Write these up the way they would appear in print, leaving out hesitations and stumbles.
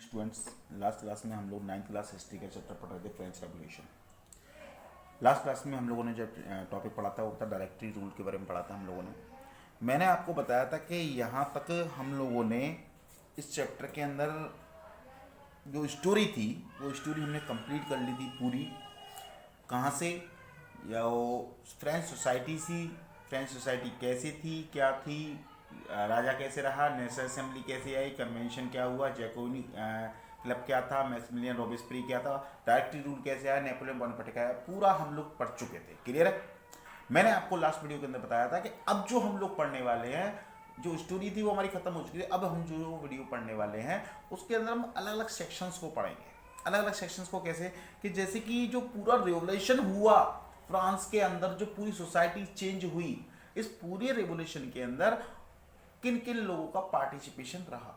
Students, last class में हम लोग 9th क्लास हिस्ट्री का चैप्टर पढ़ रहे थे, फ्रेंच रेवोल्यूशन। लास्ट क्लास में हम लोगों ने जब टॉपिक पढ़ा था वो था डायरेक्टरी रूल के बारे में पढ़ा था हम लोगों ने। मैंने आपको बताया था कि यहाँ तक हम लोगों ने इस चैप्टर के अंदर जो स्टोरी थी वो स्टोरी हमने कंप्लीट कर ली थी पूरी। कहाँ से? या वो फ्रेंच सोसाइटी सी, फ्रेंच सोसाइटी कैसी थी, क्या थी, राजा कैसे रहा, नेशनल असेंबली कैसे आई, कन्वेंशन क्या हुआ, जैकोनी क्लब क्या था, मैक्सिमिलियन रॉबेस्पियरी क्या था, डायरेक्टरी रूल कैसे आया, नेपोलियन बोनापार्ट क्या आया, पूरा हम लोग पढ़ चुके थे। क्लियर है? मैंने आपको लास्ट वीडियो के अंदर बताया था कि अब जो हम लोग पढ़ने वाले हैं, जो स्टोरी थी वो हमारी खत्म हो चुकी थी। अब हम जो वीडियो पढ़ने वाले हैं उसके अंदर हम अलग अलग सेक्शंस को पढ़ेंगे। अलग अलग सेक्शंस को कैसे? कि जैसे कि जो पूरा रेवोल्यूशन हुआ फ्रांस के अंदर, जो पूरी सोसाइटी चेंज हुई, इस पूरे रेवोल्यूशन के अंदर किन किन लोगों का पार्टिसिपेशन रहा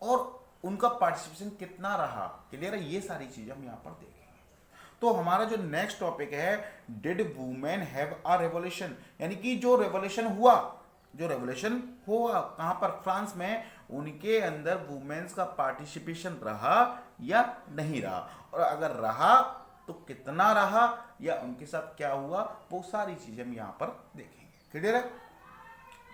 और उनका पार्टिसिपेशन कितना रहा। क्लियर है? ये सारी चीजें हम यहाँ पर देखेंगे। तो हमारा जो नेक्स्ट टॉपिक है, did women have a revolution, यानी कि जो रेवोल्यूशन हुआ, जो रेवोल्यूशन हुआ कहां पर? फ्रांस में, उनके अंदर वुमेन्स का पार्टिसिपेशन रहा या नहीं रहा, और अगर रहा तो कितना रहा या उनके साथ क्या हुआ, वो सारी चीजें हम यहां पर देखेंगे। क्लियर है?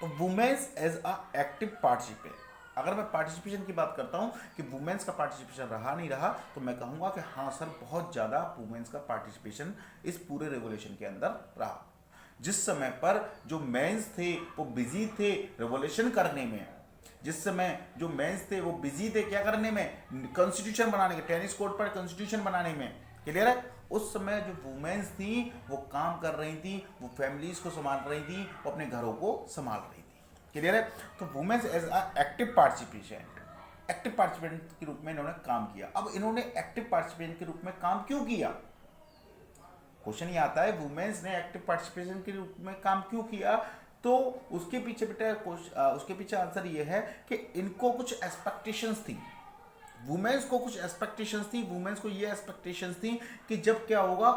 तो women's as a active participant, अगर मैं पार्टिसिपेशन की बात करता हूं कि वुमेन्स का पार्टिसिपेशन रहा नहीं रहा, तो मैं कहूंगा कि हाँ सर, बहुत ज़्यादा वुमेन्स का पार्टिसिपेशन इस पूरे रेवोल्यूशन के अंदर रहा। जिस समय पर जो मेंस थे वो बिजी थे रेवोल्यूशन करने में, जिस समय जो मेंस थे वो बिजी थे क्या करने में? कॉन्स्टिट्यूशन बनाने के, टेनिस कोर्ट पर कॉन्स्टिट्यूशन बनाने में। क्लियर है? उस समय जो वुमेन्स थी वो काम कर रही थी, वो फैमिलीज को संभाल रही थी, वो अपने घरों को संभाल रही थी। क्लियर है? तो women's as a active participation, active participant के रूप में इन्होंने काम किया। अब इन्होंने एक्टिव पार्टिसिपेंट के रूप में काम क्यों किया? क्वेश्चन ये आता है, वुमेन्स ने एक्टिव पार्टिसिपेशन के रूप में काम क्यों किया? तो उसके पीछे बेटा उसके पीछे आंसर ये है कि इनको कुछ एक्सपेक्टेशंस थी, वुमेन्स को कुछ एक्सपेक्टेशंस थी। वुमेन्स को ये एक्सपेक्टेशंस थी कि जब क्या होगा,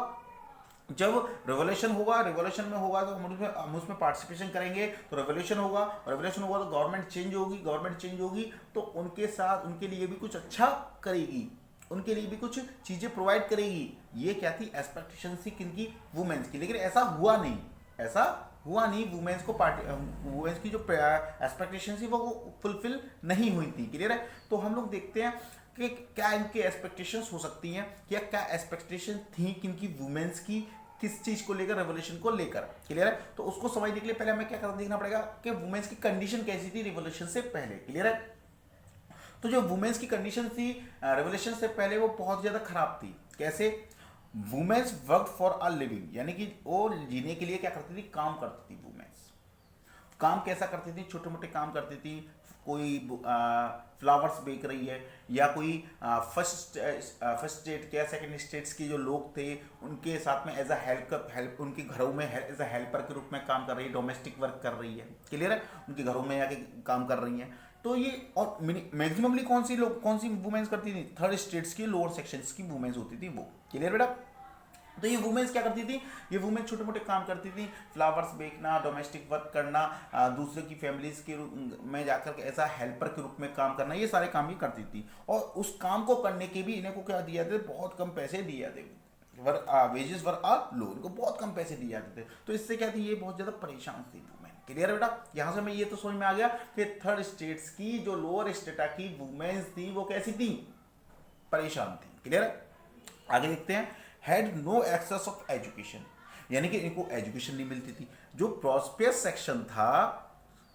जब रेवोल्यूशन होगा, रेवोल्यूशन में होगा तो हम उसमें पार्टिसिपेशन करेंगे, तो रेवोल्यूशन होगा, रेवोल्यूशन होगा तो गवर्नमेंट चेंज होगी, गवर्नमेंट चेंज होगी तो उनके साथ उनके लिए भी कुछ अच्छा करेगी, उनके लिए भी कुछ चीजें प्रोवाइड करेगी। ये क्या थी? एक्सपेक्टेशन थी किनकी? वुमेन्स की। लेकिन ऐसा हुआ नहीं, ऐसा हुआ नहीं। वुमेन्स को वुमेन्स की जो एक्सपेक्टेशन थी वो फुलफिल नहीं हुई थी। क्लियर है? तो हम लोग देखते हैं कि क्या इनके एक्सपेक्टेशंस हो सकती हैं, या क्या एक्सपेक्टेशन थी किनकी? वुमेन्स की, किस चीज को लेकर? रेवोल्यूशन को लेकर। क्लियर है? तो उसको समझने के लिए पहले हमें क्या करना, देखना पड़ेगा कि वुमेन्स की कंडीशन कैसी थी रेवोल्यूशन से पहले। क्लियर है? तो जो वुमेन्स की कंडीशन थी रेवोल्यूशन से पहले वो बहुत ज्यादा खराब थी। कैसे? Women's work for a living, यानी कि वो जीने के लिए क्या करती थी? काम करती थी वुमेन्स। काम कैसा करती थी? छोटे मोटे काम करती थी। कोई फ्लावर्स बेच रही है, या कोई फर्स्ट स्टेट या सेकंड स्टेट्स के जो लोग थे उनके साथ में एज अ हेल्प उनके घरों में एज अ हेल्पर के रूप में काम कर रही है, डोमेस्टिक वर्क कर रही है। क्लियर है? उनके घरों में आके काम कर रही हैं। तो ये, और मैक्सिममली कौन सी वुमेन्स करती थी? थर्ड स्टेट्स की लोअर सेक्शंस की वुमेन्स होती थी वो। क्लियर बेटा? तो ये वुमेन्स क्या करती थी? ये वुमेन छोटे मोटे काम करती थी, फ्लावर्स बेचना, डोमेस्टिक वर्क करना, दूसरे की फैमिलीज के में जाकर के ऐसा हेल्पर के रूप में काम करना, ये सारे काम ही करती थी। और उस काम को करने के भी इन्हें को क्या दिया जाते? बहुत कम पैसे दिए जाते, वेजेस वर आ लो, इनको बहुत कम पैसे दिए जाते थे। तो इससे क्या थी? ये बहुत ज्यादा परेशान थी वुमेन। क्लियर है बेटा? यहां से मैं ये तो समझ में आ गया कि थर्ड स्टेट्स की जो लोअर स्टेटा की वुमेन्स थी वो कैसी थी? परेशान थी। क्लियर है? आगे देखते हैं। Had no access of education, यानी कि इनको एजुकेशन नहीं मिलती थी। जो प्रॉस्पेरस सेक्शन था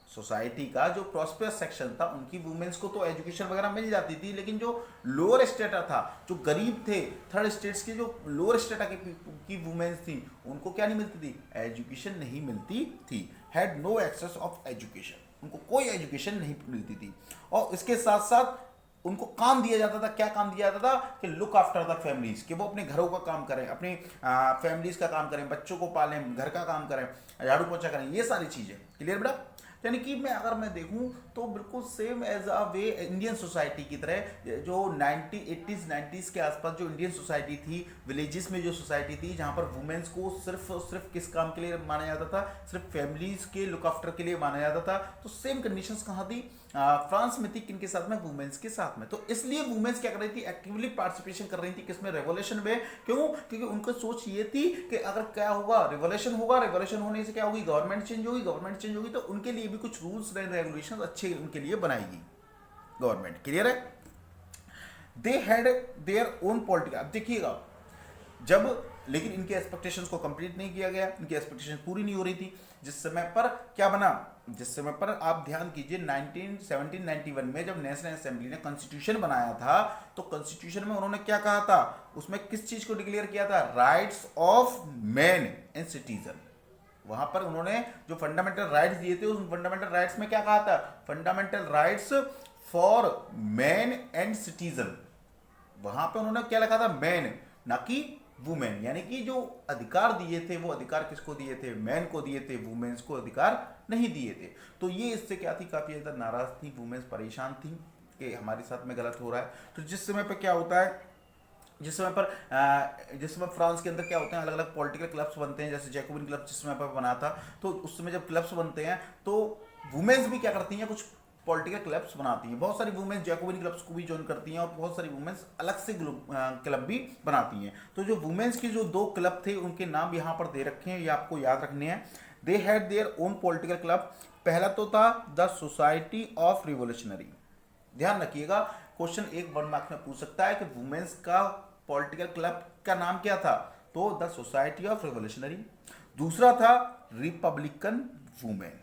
सोसाइटी का, जो प्रॉस्पेरस सेक्शन था, उनकी वुमेन्स को तो एजुकेशन वगैरह मिल जाती थी, लेकिन जो लोअर स्टेटा था, जो गरीब थे, थर्ड स्टेट्स के जो लोअर स्टेटा की वुमेन्स थी, उनको क्या नहीं मिलती थी? एजुकेशन नहीं मिलती थी। Had no access of education, उनको कोई एजुकेशन नहीं मिलती थी। और इसके साथ साथ उनको काम दिया जाता था। क्या काम दिया जाता था? कि लुक आफ्टर द फैमिलीज, कि वो अपने घरों का काम करें, अपनी फैमिलीज का काम करें, बच्चों को पालें, घर का काम करें, झाड़ू पोछा करें, ये सारी चीजें। क्लियर बेटा? यानी कि मैं देखूं तो बिल्कुल same as a way Indian society की तरह, जो 80s 90s के आसपास जो इंडियन सोसाइटी थी, विलेजेस में जो सोसाइटी थी जहां पर वुमेन्स को सिर्फ और सिर्फ किस काम के लिए माना जाता था, सिर्फ फैमिलीज के लुक आफ्टर के लिए माना जाता था। तो सेम कंडीशंस कहाँ थी, फ्रांस में थी, किनके साथ में, वुमेन्स के साथ में। तो इसलिए वुमेन्स क्या कर रही थी, एक्टिवली पार्टिसिपेशन कर रही थी किसमें, रेवोल्यूशन में। क्यों? क्योंकि उनकी सोच ये थी कि अगर क्या होगा, रिवोल्यूशन होगा, रिवोल्यूशन होने से क्या होगी, गवर्नमेंट चेंज होगी, गवर्नमेंट चेंज होगी तो उनके लिए भी कुछ रूल्स एंड रेगुलेशन अच्छे उनके लिए बनाएगी गवर्नमेंट। क्लियर है? They had their own political. अब देखिएगा, जब लेकिन इनके एक्सपेक्टेशंस को कंप्लीट नहीं किया गया, इनकी एक्सपेक्टेशन पूरी नहीं हो रही थी, जिस समय पर क्या बना, जिस समय पर आप ध्यान कीजिए 1791 में जब नेशनल असेंबली ने कॉन्स्टिट्यूशन बनाया था, तो कॉन्स्टिट्यूशन में उन्होंने क्या कहा था, उसमें किस चीज को डिक्लेयर किया था, rights of man and citizen. वहां पर उन्होंने जो फंडामेंटल राइट्स दिए थे, उन फंडामेंटल राइट्स में क्या कहा था, fundamental rights for man and citizen. वहां पे उन्होंने क्या लिखा था, मैन, ना कि वुमेन। यानी कि जो अधिकार दिए थे वो अधिकार किसको दिए थे, मैन को दिए थे, वुमेन्स को अधिकार नहीं दिए थे। तो ये इससे क्या थी, काफी ज्यादा नाराज थी वुमेन्स, परेशान थी कि हमारे साथ में गलत हो रहा है। तो जिस समय पर क्या होता है, जिस समय फ्रांस के अंदर क्या होते हैं, अलग अलग पॉलिटिकल क्लब्स बनते हैं, जैसे जैकोबिन क्लब जिस समय पर बना था, तो उस समय जब क्लब्स बनते हैं तो वुमेन्स भी क्या करती हैं, कुछ पॉलिटिकल क्लब्स बनाती हैं। बहुत सारी वुमेन्स जैकोबिन क्लब्स को भी ज्वाइन करती हैं और बहुत सारी वुमेन्स अलग से क्लब भी बनाती हैं। तो जो वुमेन्स की जो 2 क्लब थे उनके नाम यहाँ पर दे रखे हैं, ये आपको याद रखने हैं। They had their own political club. पहला तो था द सोसाइटी ऑफ रिवोल्यूशनरी। ध्यान रखिएगा, क्वेश्चन 1 मार्क्स में पूछ सकता है कि वुमेन्स का पॉलिटिकल क्लब का नाम क्या था, तो द सोसाइटी ऑफ रिवोल्यूशनरी। दूसरा था रिपब्लिकन वुमेन।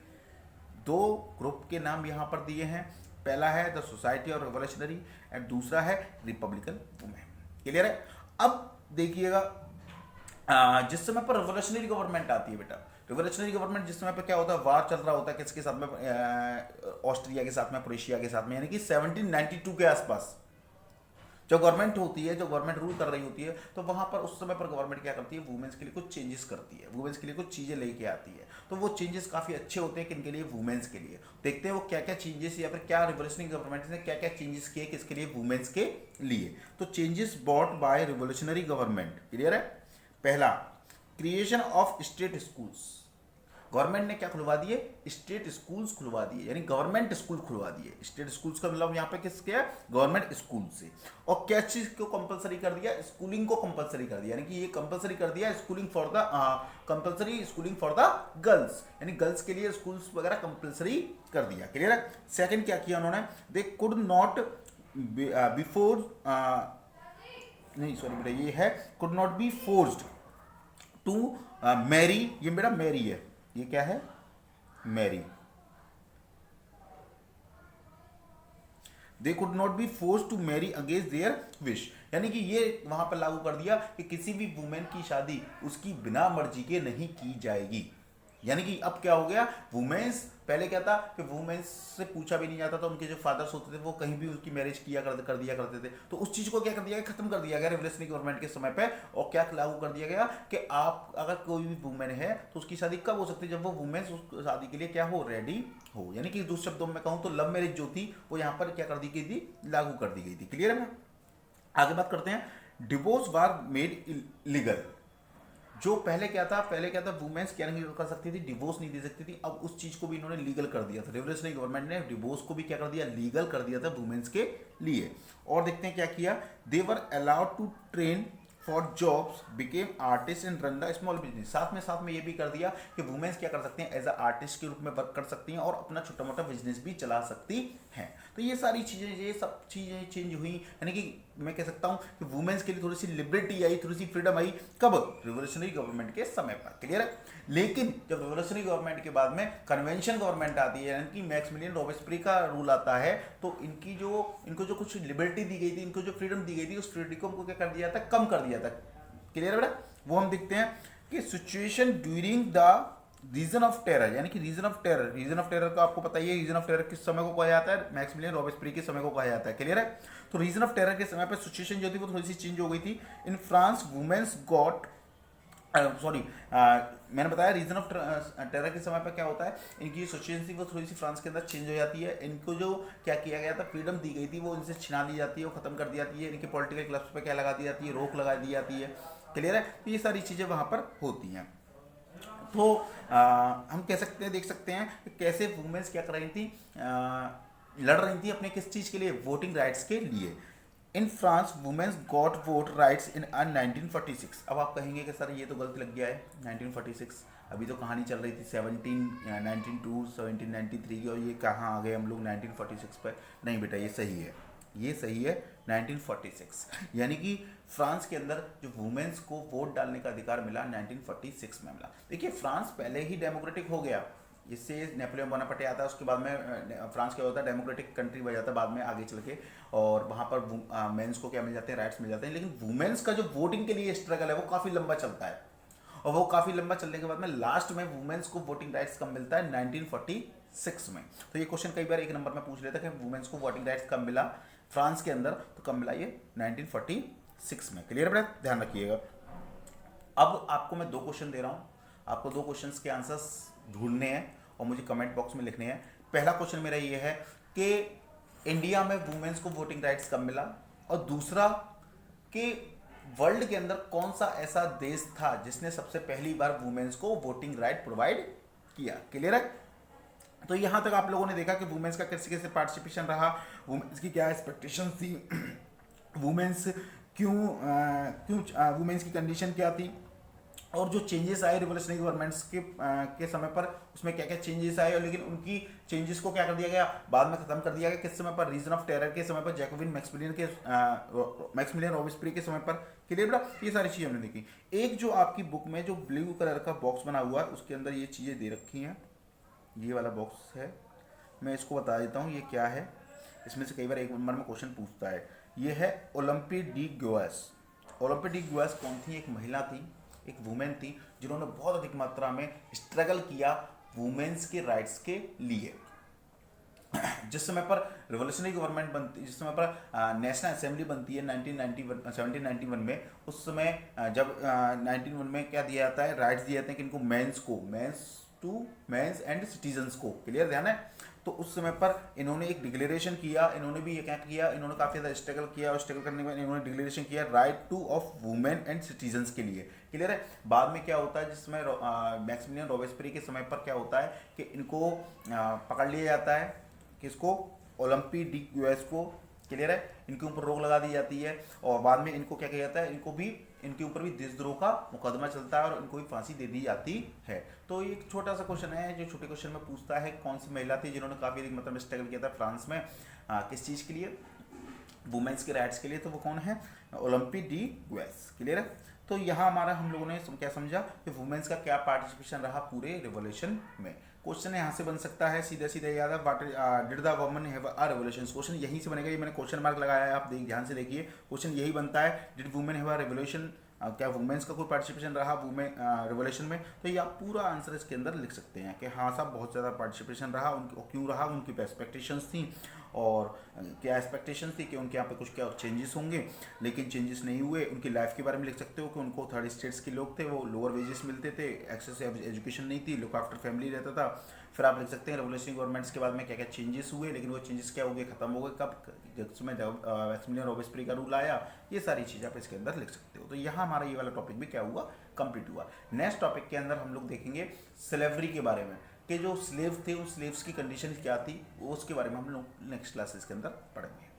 2 ग्रुप के नाम यहां पर दिए हैं, पहला है the society of revolutionary and दूसरा है रिपब्लिकन वुमेन। क्लियर है? अब देखिएगा, जिस समय पर रिवोल्यूशनरी गवर्नमेंट आती है बेटा, रिवोल्यूशनरी गवर्नमेंट जिस समय पर क्या होता है, वार चल रहा होता है किसके साथ में, ऑस्ट्रिया के साथ में, प्रोएशिया के साथ में, यानी कि 1792 के आसपास जो गवर्नमेंट होती है, जो गवर्नमेंट रूल कर रही होती है, तो वहां पर उस समय पर गवर्नमेंट क्या करती है, वुमेन्स के लिए कुछ चेंजेस करती है, वुमेन्स के लिए कुछ चीजें लेके आती है। तो वो चेंजेस काफी अच्छे होते हैं किनके लिए, वुमेन्स के लिए। देखते हैं वो क्या क्या चेंजेस या फिर क्या रिवोल्यूशनरी गवर्नमेंट ने क्या क्या चेंजेस किए किसके लिए, वुमेन्स के लिए। तो changes bought by revolutionary government. Clear है? पहला, creation of state schools. Government ने क्या खुलवा दिए, स्टेट स्कूल्स खुलवा दिए, यानी गवर्नमेंट स्कूल खुलवा दिए। स्टेट स्कूल्स का मतलब यहाँ पे किसके है, गवर्नमेंट स्कूल से। और क्या चीज को कंपलसरी कर दिया, स्कूलिंग को कंपलसरी कर दिया, यानी कि ये कंपलसरी कर दिया schooling for the compulsory schooling for the girls, यानी गर्ल्स के लिए स्कूल्स वगैरह कंपलसरी कर दिया। क्लियर है? सेकंड क्या किया उन्होंने, दे कुड नॉट बिफोर नहीं सॉरी बेटा, ये है could not be forced to marry. ये मेरा मैरी है, ये क्या है, marry. They could not be force to marry against their wish, यानी कि ये वहां पर लागू कर दिया कि किसी भी वुमेन की शादी उसकी बिना मर्जी के नहीं की जाएगी। यानी कि अब क्या हो गया, वुमेन्स, पहले क्या था कि वुमेन्स से पूछा भी नहीं जाता था, उनके जो फादर्स होते थे वो कहीं भी उसकी मैरिज कर दिया करते थे। तो उस चीज को क्या कर दिया गया, खत्म कर दिया गया रिवोल्यूशनरी गवर्नमेंट के समय पे। और क्या लागू कर दिया गया कि आप अगर कोई भी वुमेन है तो उसकी शादी कब हो सकती है, जब वो वुमेन्स उस शादी के लिए क्या हो, रेडी हो। यानी कि दूसरे शब्दों में कहूं तो लव मैरिज जो थी वो यहाँ पर क्या कर दी गई थी, लागू कर दी गई थी। क्लियर है ना? आगे बात करते हैं, डिवोर्स वार मेड लीगल। जो पहले क्या था, वुमेन्स क्या नहीं कर सकती थी, डिवोर्स नहीं दे सकती थी। अब उस चीज को भी इन्होंने लीगल कर दिया था, रिवोल्यूशनरी गवर्नमेंट ने डिवोर्स को भी क्या कर दिया, लीगल कर दिया था वुमेन्स के लिए। और देखते हैं क्या किया, they were allowed to train for jobs, became artist and run the small business. साथ में ये भी कर दिया कि वुमेन्स क्या कर सकती हैं, एज अ आर्टिस्ट के रूप में वर्क कर सकती हैं और अपना छोटा मोटा बिजनेस भी चला सकती हैं। तो ये सारी चीजें, ये सब चीजें चेंज हुई, यानी कि मैं कह सकता हूं कि वुमेन्स के लिए थोड़ी सी लिबर्टी आई, थोड़ी सी फ्रीडम आई। कब, रिवोल्यूशनरी गवर्नमेंट के समय पर। क्लियर है? लेकिन जब रिवोल्यूशनरी गवर्नमेंट के बाद में कन्वेंशन गवर्नमेंट आती है, यानी कि मैक्सिमिलियन रॉबेस्पियरे का रूल आता है, तो इनको जो कुछ लिबर्टी दी गई थी, इनको जो फ्रीडम दी गई थी, उस फ्रीडम को क्या कर दिया था, कम कर दिया था। क्लियर है बेटा? वो हम देखते हैं कि situation during the reign of terror, यानी कि रीजन ऑफ टेरर का आपको पता ही है, रीजन ऑफ टेरर किस समय को कहा जाता है, मैक्सिमिलियन रॉबेस्पियरे के समय को कहा जाता है। क्लियर है? तो रीजन ऑफ टेरर के समय पर सिचुएशन जो थी वो थोड़ी सी चेंज हो गई थी। In France women's got sorry, मैंने बताया रीजन ऑफ टेरर के समय पर क्या होता है, इनकी सिचुएशन थी वो थोड़ी सी फ्रांस के अंदर चेंज हो जाती है। इनको जो क्या किया गया था, फ्रीडम दी गई थी वो इनसे छिना ली जाती है, वो खत्म कर दी जाती है। इनके पॉलिटिकल क्लब्स पे क्या लगा दी जाती है, रोक लगा दी जाती है। क्लियर है, तो ये सारी चीज़ें वहाँ पर होती हैं। तो हम कह सकते हैं, देख सकते हैं कि कैसे वुमेन्स क्या कर रही थी, लड़ रही थी अपने किस चीज़ के लिए, वोटिंग राइट्स के लिए। In France women's got vote rights in 1946। अब आप कहेंगे कि सर ये तो गलत लग गया है 1946, अभी तो कहानी चल रही थी 1792 1793 की, और ये कहाँ आ गए हम लोग 1946 पर। नहीं बेटा, ये सही है, ये सही है 1946। यानी कि फ्रांस के अंदर जो वुमेन्स को वोट डालने का अधिकार मिला 1946 में मिला। देखिए फ्रांस पहले ही डेमोक्रेटिक हो गया, इससे नेपोलियन बोनापार्टे आता है, उसके बाद में फ्रांस क्या होता है, डेमोक्रेटिक कंट्री बन जाता है बाद में आगे चल के, और वहाँ पर मेंस को क्या मिल जाते हैं, राइट्स मिल जाते हैं। लेकिन वुमेन्स का जो वोटिंग के लिए स्ट्रगल है वो काफ़ी लंबा चलता है, और वो काफ़ी लंबा चलने के बाद में लास्ट में वुमेन्स को वोटिंग राइट्स कब मिलता है, 1946 में। तो ये क्वेश्चन कई बार एक नंबर में पूछ लेता है कि वुमेन्स को वोटिंग राइट्स कब मिला फ्रांस के अंदर, तो कब मिला, ये 1946 में। क्लियर बेटा, ध्यान रखिएगा। अब आपको मैं 2 क्वेश्चन दे रहा हूँ, आपको 2 क्वेश्चंस के आंसर्स ढूंढने हैं और मुझे कमेंट बॉक्स में लिखने हैं। पहला क्वेश्चन मेरा ये है कि इंडिया में वुमेन्स को वोटिंग राइट्स कब मिला, और दूसरा कि वर्ल्ड के अंदर कौन सा ऐसा देश था जिसने सबसे पहली बार वुमेन्स को वोटिंग राइट प्रोवाइड किया। क्लियर है, तो यहां तक आप लोगों ने देखा कि वुमेन्स का कैसे कैसे पार्टिसिपेशन रहा, वुमेन्स की क्या एक्सपेक्टेशन थी, वुमेन्स क्यों वुमेन्स की कंडीशन क्या थी, और जो चेंजेस आए रिवोल्यूशनरी गवर्नमेंट्स के समय पर उसमें क्या क्या चेंजेस आए, और लेकिन उनकी चेंजेस को क्या कर दिया गया, बाद में खत्म कर दिया गया। किस समय पर, रीजन ऑफ टेरर के समय पर, जैकोबिन मैक्सिमिलियन रॉबेस्पियरी के समय पर। क्लियर बेटा, ये सारी चीज़ें हमने देखी। एक जो आपकी बुक में जो ब्लू कलर का बॉक्स बना हुआ है उसके अंदर ये चीज़ें दे रखी हैं, ये वाला बॉक्स है, मैं इसको बता देता हूँ ये क्या है। इसमें से कई बार एक नंबर में क्वेश्चन पूछता है। ये है ओलंपी डी ग्वेस। ओलंपी डी ग्वेस कौन थी, एक महिला थी, एक वुमेन थी, जिन्होंने बहुत अधिक मात्रा में स्ट्रगल किया वुमेन्स के राइट्स के लिए। जिस समय पर रिवोल्यूशनरी गवर्नमेंट बनती, जिस समय पर नेशनल असेंबली बनती है 1791 में, उस समय जब 1991 में क्या दिया जाता है, राइट्स दिए जाते हैं कि इनको मेंस एंड सिटीजन्स को। क्लियर, ध्यान है। तो उस समय पर इन्होंने एक डिक्लेरेशन किया, इन्होंने भी ये क्या किया, इन्होंने काफ़ी ज़्यादा स्ट्रगल किया, और स्ट्रगल करने के बाद इन्होंने डिक्लेरेशन किया right two of women and citizens के लिए। क्लियर है। बाद में क्या होता है, जिसमें मैक्सिमिलियन रॉबेस्पियरी के समय पर क्या होता है कि इनको पकड़ लिया जाता है, किसको, ओलंपी डी ग्वेस को। क्लियर है, इनके ऊपर रोक लगा दी जाती है, और बाद में इनको क्या किया जाता है, इनके ऊपर भी देशद्रोह का मुकदमा चलता है और इनको भी फांसी दे दी जाती है। तो एक छोटा सा क्वेश्चन है जो छोटे क्वेश्चन में पूछता है, कौन सी महिला थी जिन्होंने काफ़ी मतलब स्ट्रगल किया था फ्रांस में, किस चीज़ के लिए, वुमेन्स के राइट्स के लिए। तो वो कौन है, ओलंपी डी ग्वेस। क्लियर है। तो यहाँ हमारा हम लोगों ने क्या समझा कि वुमेन्स का क्या पार्टिसिपेशन रहा पूरे रिवोल्यूशन में। क्वेश्चन यहाँ से बन सकता है सीधा सीधा, याद है, did the woman have a revolution. Question यहीं से बनेगा, ये मैंने क्वेश्चन मार्क लगाया है, आप ध्यान से देखिए, क्वेश्चन यही बनता है, did women have a revolution, क्या वुमेन्स का कोई पार्टिसिपेशन रहा वुमेन रिवोल्यूशन में। तो ये आप पूरा आंसर इसके अंदर लिख सकते हैं कि हाँ साहब बहुत ज़्यादा पार्टिसिपेशन रहा, उनकी क्यों रहा, उनकी एक्सपेक्टेशंस थी, और क्या एक्सपेक्टेशंस थी कि उनके यहाँ पे कुछ क्या चेंजेस होंगे, लेकिन चेंजेस नहीं हुए। उनकी लाइफ के बारे में लिख सकते हो कि उनको थर्ड स्टेट्स के लोग थे, वो लोअर वेजेस मिलते थे, एक्सेस एजुकेशन नहीं थी, लुक आफ्टर फैमिली रहता था। फिर आप लिख सकते हैं रेवोल्यूशनरी गवर्नमेंट्स के बाद में क्या क्या चेंजेस हुए, लेकिन वो चेंजेस क्या हो गए, खत्म हो गए कब, जिसमें मैक्सिमिलियन रॉबेस्पियरी का रूल आया। ये सारी चीज़ें आप इसके अंदर लिख सकते हो। तो यहाँ हमारा ये वाला टॉपिक भी क्या हुआ, कंप्लीट हुआ। नेक्स्ट टॉपिक के अंदर हम लोग देखेंगे स्लेवरी के बारे में, कि जो स्लेव थे उस स्लेव्स की कंडीशन क्या थी, वो उसके बारे में हम लोग नेक्स्ट क्लासेस के अंदर पढ़ेंगे।